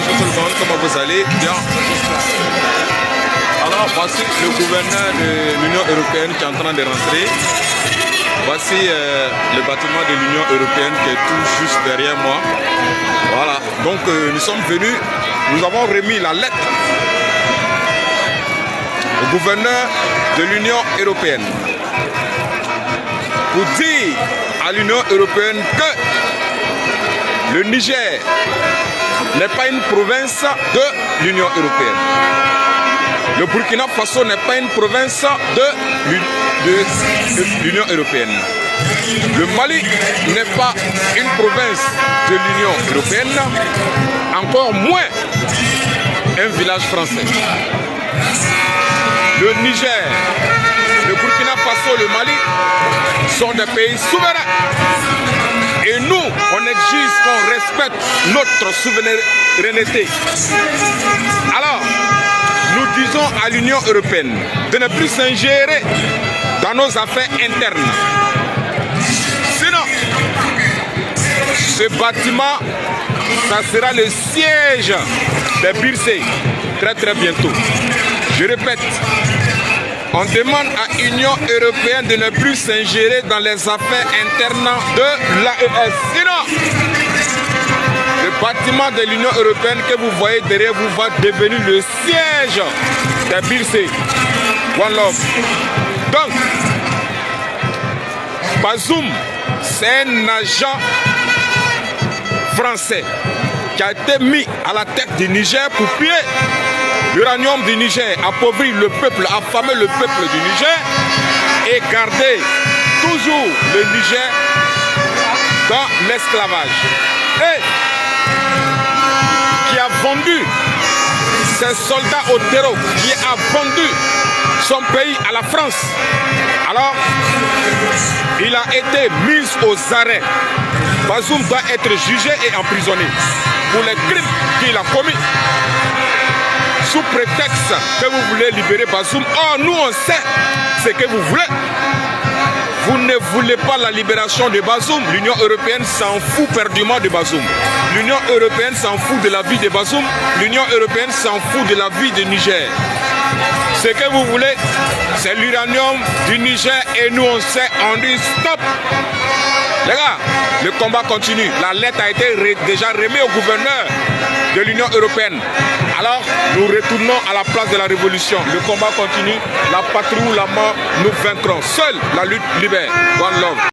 Bonjour tout le monde, comment vous allez? Bien. Alors voici le gouverneur de l'Union européenne qui est en train de rentrer. Voici le bâtiment de l'Union européenne qui est tout juste derrière moi. Voilà, donc nous sommes venus, nous avons remis la lettre au gouverneur de l'Union européenne pour dire à l'Union européenne que le Niger n'est pas une province de l'Union européenne. Le Burkina Faso n'est pas une province de l'Union européenne. Le Mali n'est pas une province de l'Union européenne, encore moins un village français. Le Niger, le Burkina Faso, le Mali sont des pays souverains. Et nous, on exige qu'on respecte notre souveraineté. Alors, nous disons à l'Union européenne de ne plus s'ingérer dans nos affaires internes. Sinon, ce bâtiment, ça sera le siège des Birsey très bientôt. Je répète, on demande à l'Union européenne de ne plus s'ingérer dans les affaires internes de l'AES. Sinon, le bâtiment de l'Union européenne que vous voyez derrière vous va devenir le siège des Birsey. One Love. Donc, Bazoum, c'est un agent français qui a été mis à la tête du Niger pour piller l'uranium du Niger, appauvrir le peuple, affamer le peuple du Niger et garder toujours le Niger dans l'esclavage. Et qui a vendu ses soldats au terreau, qui a vendu son pays à la France. Alors, il a été mis aux arrêts. Bazoum doit être jugé et emprisonné pour les crimes qu'il a commis. Sous prétexte que vous voulez libérer Bazoum, oh, nous on sait ce que vous voulez. Vous ne voulez pas la libération de Bazoum. L'Union européenne s'en fout perdument de Bazoum. L'Union européenne s'en fout de la vie de Bazoum. L'Union européenne s'en fout de la vie du Niger. Ce que vous voulez, c'est l'uranium du Niger et nous on sait, on dit stop. Les gars, le combat continue. La lettre a été déjà remise au gouverneur de l'Union européenne. Alors, nous retournons à la place de la révolution. Le combat continue. La patrie ou la mort, nous vaincrons. Seule la lutte libère. One Love.